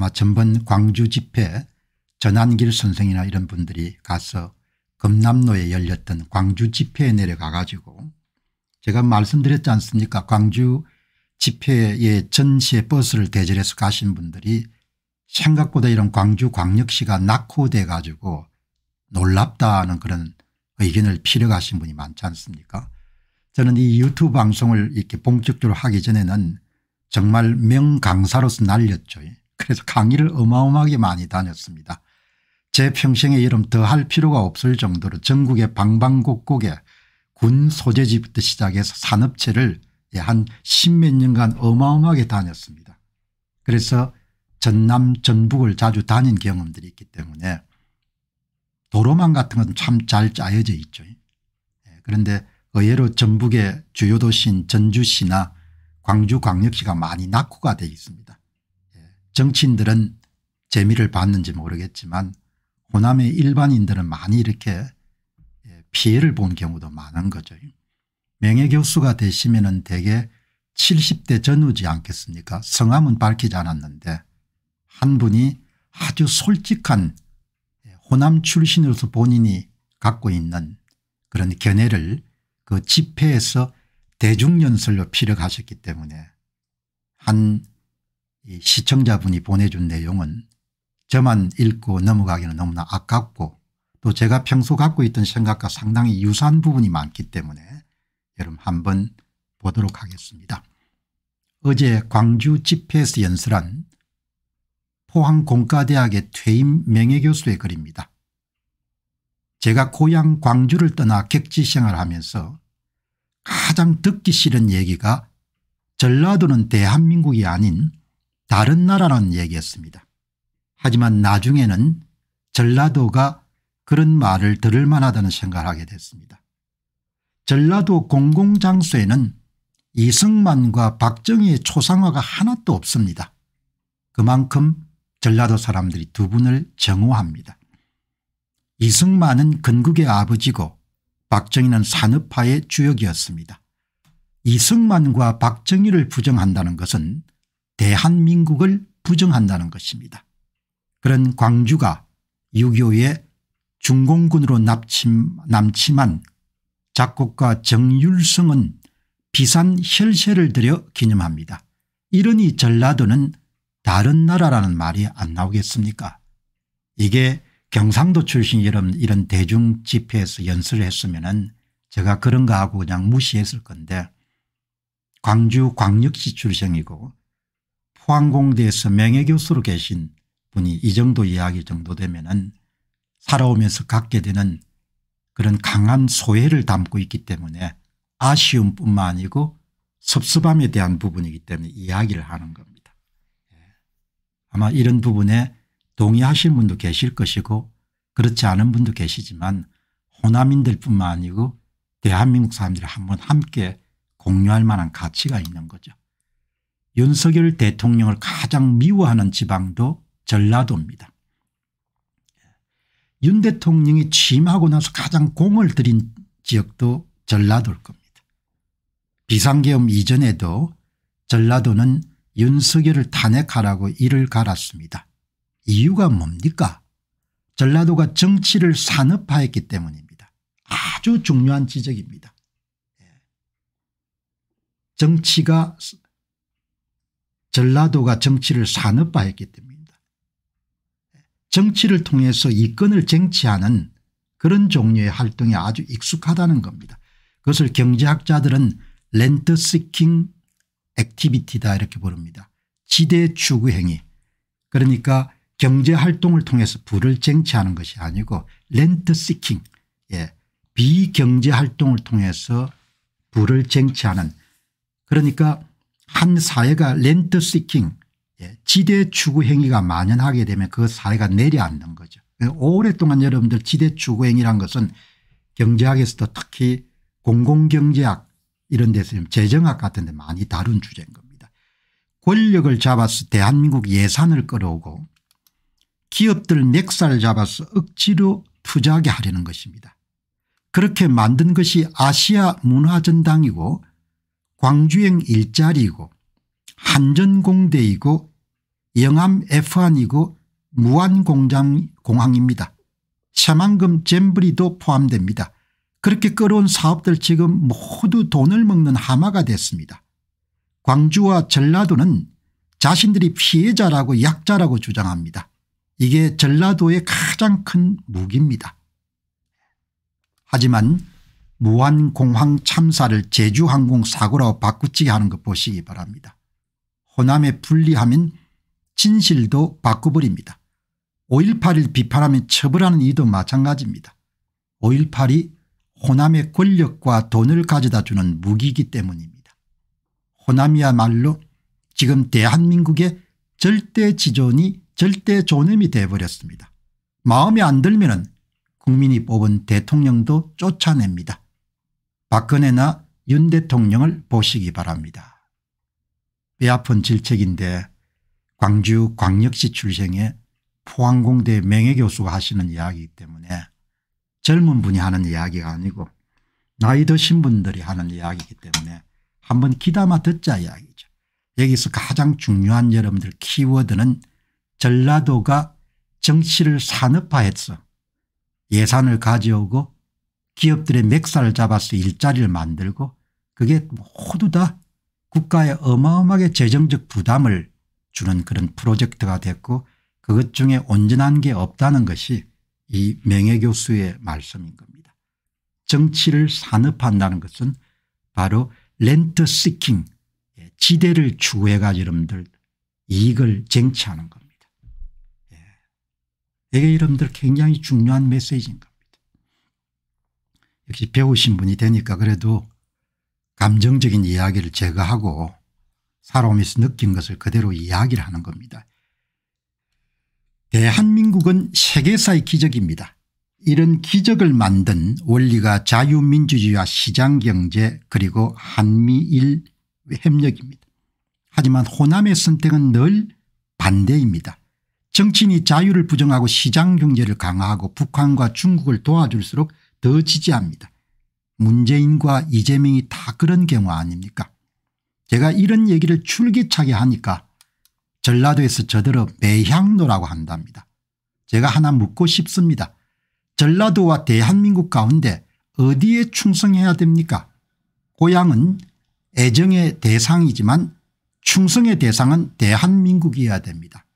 아마 전번 광주 집회 전한길 선생이나 이런 분들이 가서 금남로에 열렸던 광주 집회에 내려가 가지고 제가 말씀드렸지 않습니까? 광주 집회에 전시에 버스를 대절해서 가신 분들이 생각보다 이런 광주광역시가 낙후돼 가지고 놀랍다는 그런 의견을 피력하신 분이 많지 않습니까? 저는 이 유튜브 방송을 이렇게 본격적으로 하기 전에는 정말 명강사로서 날렸죠. 그래서 강의를 어마어마하게 많이 다녔습니다. 제 평생에 이름 더 할 필요가 없을 정도로 전국의 방방곡곡에 군 소재지부터 시작해서 산업체를 한 10몇 년간 어마어마하게 다녔습니다. 그래서 전남 전북을 자주 다닌 경험들이 있기 때문에 도로망 같은 건 참 잘 짜여져 있죠. 그런데 의외로 전북의 주요 도시인 전주시나 광주광역시가 많이 낙후가 되어 있습니다. 정치인들은 재미를 봤는지 모르겠지만 호남의 일반인들은 많이 이렇게 피해를 본 경우도 많은 거죠. 명예교수가 되시면은 대개 70대 전후지 않겠습니까? 성함은 밝히지 않았는데 한 분이 아주 솔직한 호남 출신으로서 본인이 갖고 있는 그런 견해를 그 집회에서 대중연설로 피력하셨기 때문에 한 시청자분이 보내준 내용은 저만 읽고 넘어가기는 너무나 아깝고 또 제가 평소 갖고 있던 생각과 상당히 유사한 부분이 많기 때문에 여러분 한번 보도록 하겠습니다. 어제 광주 집회에서 연설한 포항공과대학의 퇴임 명예교수의 글입니다. 제가 고향 광주를 떠나 객지 생활을 하면서 가장 듣기 싫은 얘기가 전라도는 대한민국이 아닌 다른 나라라는 얘기였습니다. 하지만 나중에는 전라도가 그런 말을 들을 만하다는 생각을 하게 됐습니다. 전라도 공공장소에는 이승만과 박정희의 초상화가 하나도 없습니다. 그만큼 전라도 사람들이 두 분을 정오합니다. 이승만은 건국의 아버지고 박정희는 산업화의 주역이었습니다. 이승만과 박정희를 부정한다는 것은 대한민국을 부정한다는 것입니다. 그런 광주가 6.25에 중공군으로 남침한 작곡가 정율성은 비산 혈세를 들여 기념합니다. 이러니 전라도는 다른 나라라는 말이 안 나오겠습니까? 이게 경상도 출신 이런 대중 집회에서 연설을 했으면은 제가 그런가 하고 그냥 무시했을 건데 광주 광역시 출생이고 포항공대에서 명예교수로 계신 분이 이 정도 이야기 정도 되면은 살아오면서 갖게 되는 그런 강한 소외를 담고 있기 때문에 아쉬움뿐만 아니고 섭섭함에 대한 부분이기 때문에 이야기를 하는 겁니다. 아마 이런 부분에 동의하실 분도 계실 것이고 그렇지 않은 분도 계시지만 호남인들뿐만 아니고 대한민국 사람들이 한번 함께 공유할 만한 가치가 있는 거죠. 윤석열 대통령을 가장 미워하는 지방도 전라도입니다. 윤 대통령이 취임하고 나서 가장 공을 들인 지역도 전라도일 겁니다. 비상계엄 이전에도 전라도는 윤석열을 탄핵하라고 이를 갈았습니다. 이유가 뭡니까? 전라도가 정치를 산업화했기 때문입니다. 아주 중요한 지적입니다. 전라도가 정치를 산업화했기 때문입니다. 정치를 통해서 이권을 쟁취하는 그런 종류의 활동에 아주 익숙하다는 겁니다. 그것을 경제학자들은 렌트 시킹 액티비티다 이렇게 부릅니다. 지대 추구 행위. 그러니까 경제활동을 통해서 부를 쟁취하는 것이 아니고 렌트 시킹, 비경제활동을 통해서 부를 쟁취하는, 그러니까 한 사회가 렌트 시킹, 지대 추구 행위가 만연하게 되면 그 사회가 내려앉는 거죠. 오랫동안 여러분들 지대 추구 행위란 것은 경제학에서도 특히 공공경제학 이런 데서 재정학 같은 데 많이 다룬 주제인 겁니다. 권력을 잡아서 대한민국 예산을 끌어오고 기업들 멱살을 잡아서 억지로 투자하게 하려는 것입니다. 그렇게 만든 것이 아시아 문화전당이고 광주행 일자리이고 한전공대이고 영암 F1이고 무안공장공항입니다. 새만금 잼버리도 포함됩니다. 그렇게 끌어온 사업들 지금 모두 돈을 먹는 하마가 됐습니다. 광주와 전라도는 자신들이 피해자라고 약자라고 주장합니다. 이게 전라도의 가장 큰 무기입니다. 하지만 무안공항 참사를 제주항공 사고라고 바꾸치게 하는 것 보시기 바랍니다. 호남에 분리하면 진실도 바꿔버립니다. 5.18을 비판하면 처벌하는 이도 마찬가지입니다. 5.18이 호남의 권력과 돈을 가져다 주는 무기이기 때문입니다. 호남이야말로 지금 대한민국의 절대지존이 절대존엄이 되어버렸습니다. 마음에 안 들면 국민이 뽑은 대통령도 쫓아냅니다. 박근혜나 윤 대통령을 보시기 바랍니다. 뼈아픈 질책인데 광주 광역시 출생의 포항공대 명예교수가 하시는 이야기이기 때문에 젊은 분이 하는 이야기가 아니고 나이 드신 분들이 하는 이야기이기 때문에 한번 귀담아 듣자 이야기죠. 여기서 가장 중요한 여러분들 키워드는 전라도가 정치를 산업화해서 예산을 가져오고 기업들의 맥살을 잡아서 일자리를 만들고 그게 모두 다 국가에 어마어마하게 재정적 부담을 주는 그런 프로젝트가 됐고 그것 중에 온전한 게 없다는 것이 이 명예교수의 말씀인 겁니다. 정치를 산업화한다는 것은 바로 렌트 시킹 지대를 추구해 가지고 여러분들 이익을 쟁취하는 겁니다. 이게 여러분들 굉장히 중요한 메시지인 겁니다. 역시 배우신 분이 되니까 그래도 감정적인 이야기를 제거하고 살아오면서 느낀 것을 그대로 이야기를 하는 겁니다. 대한민국은 세계사의 기적입니다. 이런 기적을 만든 원리가 자유민주주의와 시장경제 그리고 한미일 협력입니다. 하지만 호남의 선택은 늘 반대입니다. 정치인이 자유를 부정하고 시장경제를 강화하고 북한과 중국을 도와줄수록 더 지지합니다. 문재인과 이재명이 다 그런 경우 아닙니까? 제가 이런 얘기를 줄기차게 하니까 전라도에서 저더러 매향노라고 한답니다. 제가 하나 묻고 싶습니다. 전라도와 대한민국 가운데 어디에 충성해야 됩니까? 고향은 애정의 대상이지만 충성의 대상은 대한민국이어야 됩니다.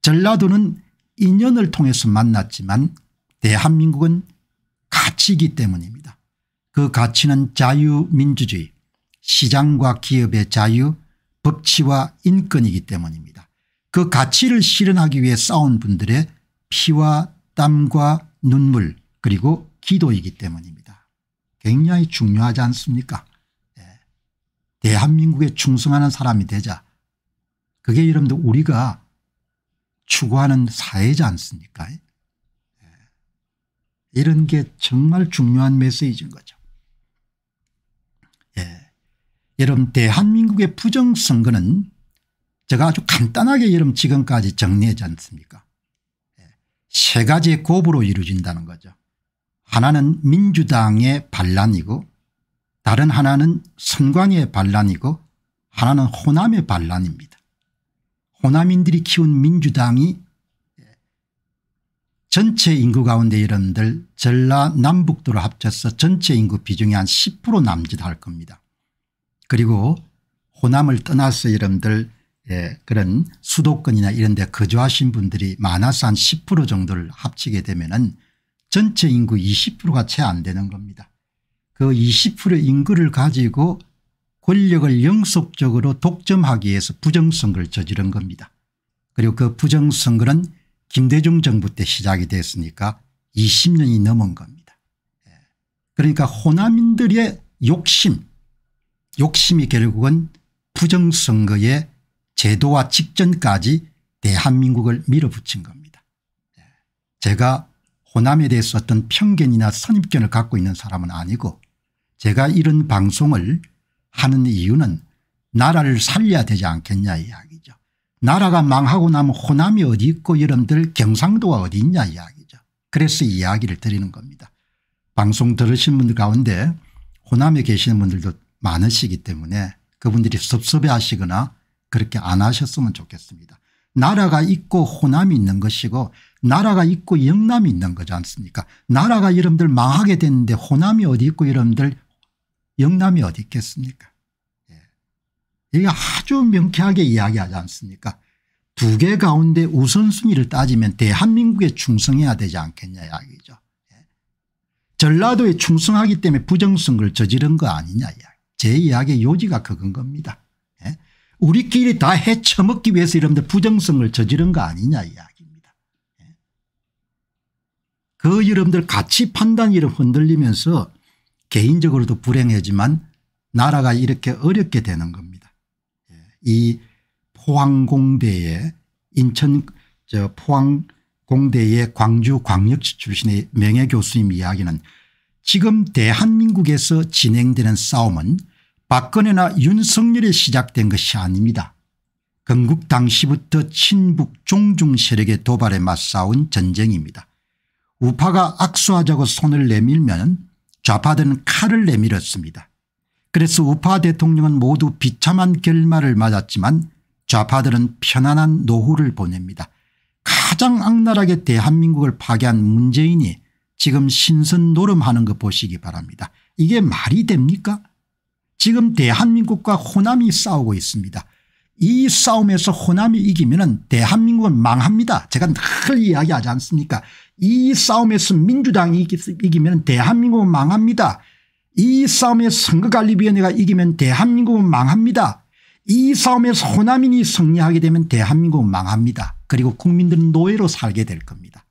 전라도는 인연을 통해서 만났지만 대한민국은 가치이기 때문입니다. 그 가치는 자유민주주의, 시장과 기업의 자유, 법치와 인권이기 때문입니다. 그 가치를 실현하기 위해 싸운 분들의 피와 땀과 눈물 그리고 기도이기 때문입니다. 굉장히 중요하지 않습니까? 대한민국에 충성하는 사람이 되자. 그게 여러분들 우리가 추구하는 사회지 않습니까? 이런 게 정말 중요한 메시지인 거죠. 여러분 대한민국의 부정선거는 제가 아주 간단하게 여러분 지금까지 정리하지 않습니까? 세 가지의 고부로 이루어진다는 거죠. 하나는 민주당의 반란이고 다른 하나는 선관위의 반란이고 하나는 호남의 반란입니다. 호남인들이 키운 민주당이 전체 인구 가운데 여러분들 전라남북도를 합쳐서 전체 인구 비중이 한 10% 남짓할 겁니다. 그리고 호남을 떠나서 여러분들 그런 수도권이나 이런 데 거주하신 분들이 많아서 한 10% 정도를 합치게 되면은 전체 인구 20%가 채 안 되는 겁니다. 그 20% 인구를 가지고 권력을 영속적으로 독점하기 위해서 부정선거를 저지른 겁니다. 그리고 그 부정선거는 김대중 정부 때 시작이 됐으니까 20년이 넘은 겁니다. 그러니까 호남인들의 욕심이 결국은 부정선거의 제도화 직전까지 대한민국을 밀어붙인 겁니다. 제가 호남에 대해서 어떤 편견이나 선입견을 갖고 있는 사람은 아니고 제가 이런 방송을 하는 이유는 나라를 살려야 되지 않겠냐 이야기죠. 나라가 망하고 나면 호남이 어디 있고 여러분들 경상도가 어디 있냐 이야기죠. 그래서 이야기를 드리는 겁니다. 방송 들으신 분들 가운데 호남에 계시는 분들도 많으시기 때문에 그분들이 섭섭해 하시거나 그렇게 안 하셨으면 좋겠습니다. 나라가 있고 호남이 있는 것이고 나라가 있고 영남이 있는 거지 않습니까? 나라가 여러분들 망하게 됐는데 호남이 어디 있고 여러분들 영남이 어디 있겠습니까? 이게 아주 명쾌하게 이야기하지 않습니까? 두 개 가운데 우선순위를 따지면 대한민국에 충성해야 되지 않겠냐 이야기죠. 전라도에 충성하기 때문에 부정선거를 저지른 거 아니냐 이야기. 제 이야기의 요지가 그건 겁니다. 우리끼리 다 헤쳐먹기 위해서 여러분들 부정선거를 저지른 거 아니냐 이야기입니다. 그 여러분들 가치 판단이 이렇게 흔들리면서 개인적으로도 불행하지만 나라가 이렇게 어렵게 되는 겁니다. 이 포항공대에 인천 포항공대의 광주광역시 출신의 명예교수님 이야기는 지금 대한민국에서 진행되는 싸움은 박근혜나 윤석열에 시작된 것이 아닙니다. 건국 당시부터 친북 종중 세력의 도발에 맞싸운 전쟁입니다. 우파가 악수하자고 손을 내밀면 좌파들은 칼을 내밀었습니다. 그래서 우파 대통령은 모두 비참한 결말을 맞았지만 좌파들은 편안한 노후를 보냅니다. 가장 악랄하게 대한민국을 파괴한 문재인이 지금 신선 노름하는 거 보시기 바랍니다. 이게 말이 됩니까? 지금 대한민국과 호남이 싸우고 있습니다. 이 싸움에서 호남이 이기면 대한민국은 망합니다. 제가 늘 이야기하지 않습니까? 이 싸움에서 민주당이 이기면 대한민국은 망합니다. 이 싸움에서 선거관리위원회가 이기면 대한민국은 망합니다. 이 싸움에서 호남인이 승리하게 되면 대한민국은 망합니다. 그리고 국민들은 노예로 살게 될 겁니다.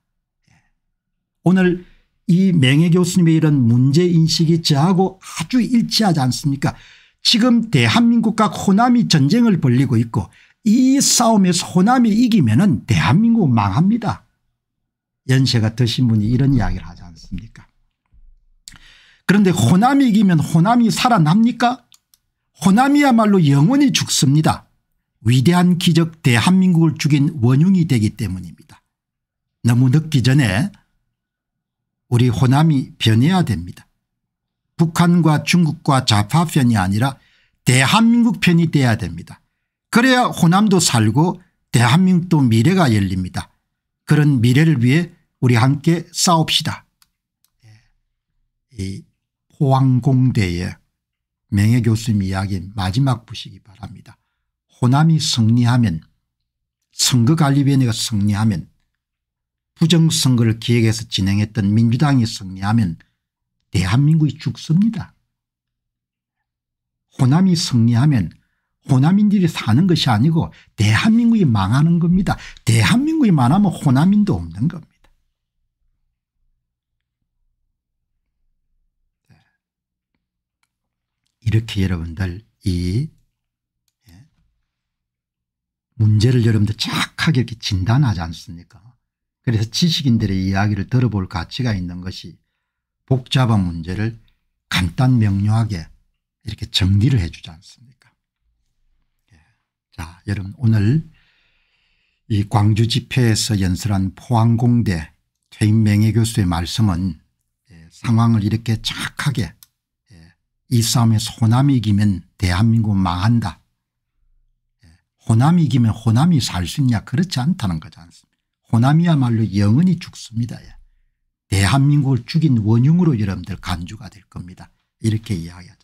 오늘 이 명예교수님의 이런 문제인식이 저하고 아주 일치하지 않습니까? 지금 대한민국과 호남이 전쟁을 벌이고 있고 이 싸움에서 호남이 이기면 대한민국은 망합니다. 연세가 드신 분이 이런 이야기를 하지 않습니까? 그런데 호남이 이기면 호남이 살아납니까? 호남이야말로 영원히 죽습니다. 위대한 기적 대한민국을 죽인 원흉이 되기 때문입니다. 너무 늦기 전에 우리 호남이 변해야 됩니다. 북한과 중국과 좌파 편이 아니라 대한민국 편이 돼야 됩니다. 그래야 호남도 살고 대한민국도 미래가 열립니다. 그런 미래를 위해 우리 함께 싸웁시다. 이 포항공대의 명예교수님 이야기 마지막 보시기 바랍니다. 호남이 승리하면 선거관리위원회가 승리하면 부정선거를 기획해서 진행했던 민주당이 승리하면 대한민국이 죽습니다. 호남이 승리하면 호남인들이 사는 것이 아니고 대한민국이 망하는 겁니다. 대한민국이 망하면 호남인도 없는 겁니다. 이렇게 여러분들 이 문제를 여러분들 정확하게 이렇게 진단하지 않습니까? 그래서 지식인들의 이야기를 들어볼 가치가 있는 것이 복잡한 문제를 간단 명료하게 이렇게 정리를 해 주지 않습니까? 자, 여러분 오늘 이 광주 집회에서 연설한 포항공대 퇴임 명예교수의 말씀은 상황을 이렇게 정확하게 이 싸움에서 호남이 이기면 대한민국은 망한다. 호남이 이기면 호남이 살 수 있냐 그렇지 않다는 거지 않습니까? 호남이야말로 영원히 죽습니다. 대한민국을 죽인 원흉으로 여러분들 간주가 될 겁니다. 이렇게 이야기합니다.